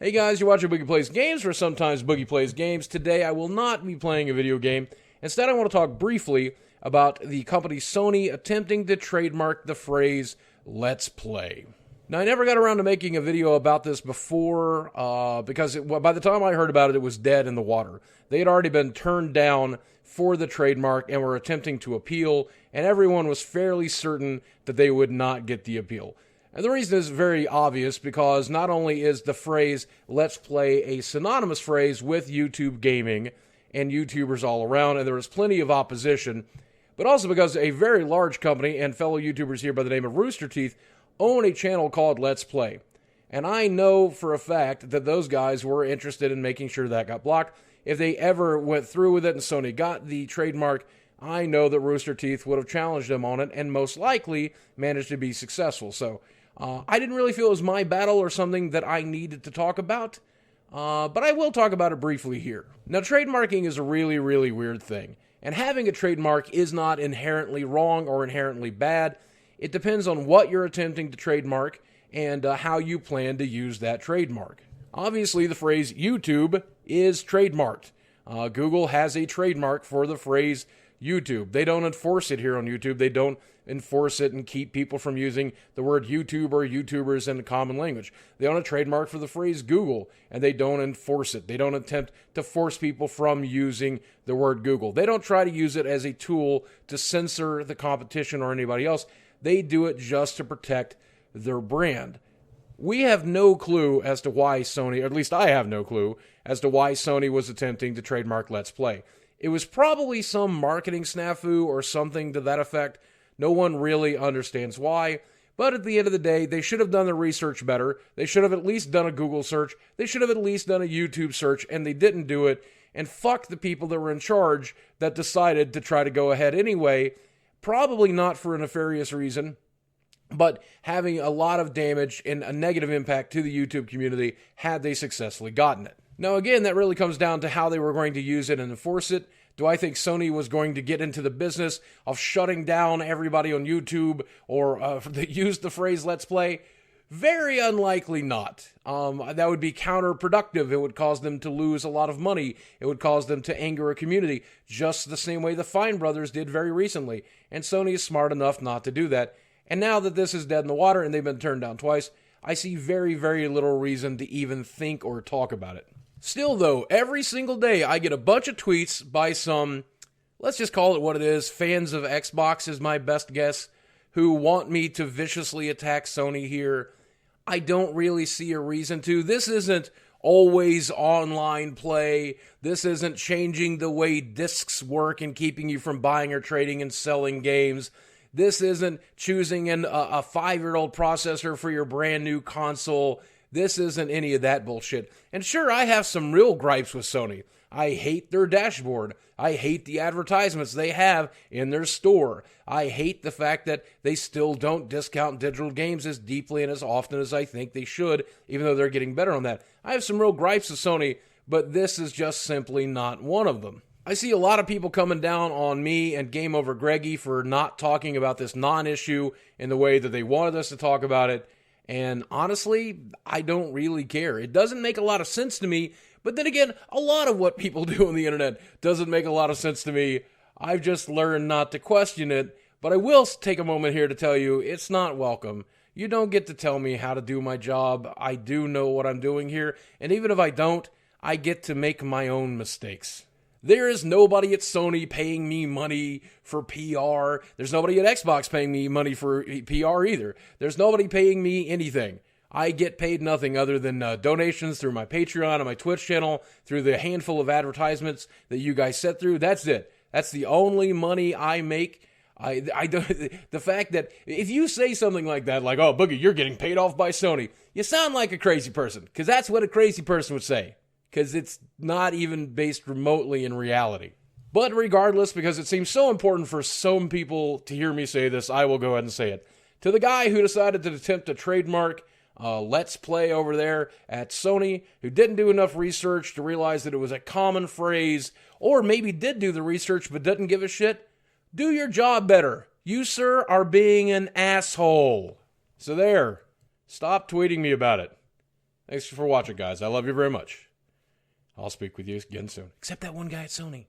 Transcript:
Hey guys, you're watching Boogie Plays Games, where sometimes Boogie Plays Games. Today I will not be playing a video game. Instead, I want to talk briefly about the company Sony attempting to trademark the phrase, "Let's Play." Now, I never got around to making a video about this before, because by the time I heard about it, it was dead in the water. They had already been turned down for the trademark and were attempting to appeal, and everyone was fairly certain that they would not get the appeal. And the reason is very obvious, because not only is the phrase "Let's Play" a synonymous phrase with YouTube gaming and YouTubers all around, and there was plenty of opposition, but also because a very large company and fellow YouTubers here by the name of Rooster Teeth own a channel called Let's Play. And I know for a fact that those guys were interested in making sure that got blocked. If they ever went through with it and Sony got the trademark, I know that Rooster Teeth would have challenged them on it and most likely managed to be successful. So I didn't really feel it was my battle or something that I needed to talk about, but I will talk about it briefly here. Now, trademarking is a really, really weird thing, and having a trademark is not inherently wrong or inherently bad. It depends on what you're attempting to trademark and how you plan to use that trademark. Obviously, the phrase YouTube is trademarked. Google has a trademark for the phrase YouTube. They don't enforce it here on YouTube. They don't enforce it and keep people from using the word YouTube or YouTubers in the common language. They own a trademark for the phrase Google, and they don't enforce it. They don't attempt to force people from using the word Google. They don't try to use it as a tool to censor the competition or anybody else. They do it just to protect their brand. We have no clue as to why Sony, or at least I have no clue, as to why Sony was attempting to trademark Let's Play. It was probably some marketing snafu or something to that effect. No one really understands why, but at the end of the day, they should have done the research better. They should have at least done a Google search. They should have at least done a YouTube search, and they didn't do it. And fuck the people that were in charge that decided to try to go ahead anyway, probably not for a nefarious reason, but having a lot of damage and a negative impact to the YouTube community had they successfully gotten it. Now, again, that really comes down to how they were going to use it and enforce it. Do I think Sony was going to get into the business of shutting down everybody on YouTube or that used the phrase "Let's Play"? Very unlikely not. That would be counterproductive. It would cause them to lose a lot of money. It would cause them to anger a community, just the same way the Fine Brothers did very recently. And Sony is smart enough not to do that. And now that this is dead in the water and they've been turned down twice, I see very, very little reason to even think or talk about it. Still, though, every single day I get a bunch of tweets by some, let's just call it what it is, fans of Xbox is my best guess, who want me to viciously attack Sony here. I don't really see a reason to. This isn't always online play. This isn't changing the way discs work and keeping you from buying or trading and selling games. This isn't choosing a 5-year-old processor for your brand new console. This isn't any of that bullshit. And sure, I have some real gripes with Sony. I hate their dashboard. I hate the advertisements they have in their store. I hate the fact that they still don't discount digital games as deeply and as often as I think they should, even though they're getting better on that. I have some real gripes with Sony, but this is just simply not one of them. I see a lot of people coming down on me and Game Over Greggy for not talking about this non-issue in the way that they wanted us to talk about it. And honestly, I don't really care. It doesn't make a lot of sense to me. But then again, a lot of what people do on the internet doesn't make a lot of sense to me. I've just learned not to question it. But I will take a moment here to tell you it's not welcome. You don't get to tell me how to do my job. I do know what I'm doing here. And even if I don't, I get to make my own mistakes. There is nobody at Sony paying me money for PR. There's nobody at Xbox paying me money for PR either. There's nobody paying me anything. I get paid nothing other than donations through my Patreon and my Twitch channel, through the handful of advertisements that you guys set through. That's it. That's the only money I make. I don't, the fact that if you say something like that, like, "Oh, Boogie, you're getting paid off by Sony," you sound like a crazy person, because that's what a crazy person would say. Because it's not even based remotely in reality. But regardless, because it seems so important for some people to hear me say this, I will go ahead and say it. To the guy who decided to attempt to trademark Let's Play over there at Sony, who didn't do enough research to realize that it was a common phrase, or maybe did do the research but didn't give a shit, do your job better. You, sir, are being an asshole. So there. Stop tweeting me about it. Thanks for watching, guys. I love you very much. I'll speak with you again soon. Except that one guy at Sony.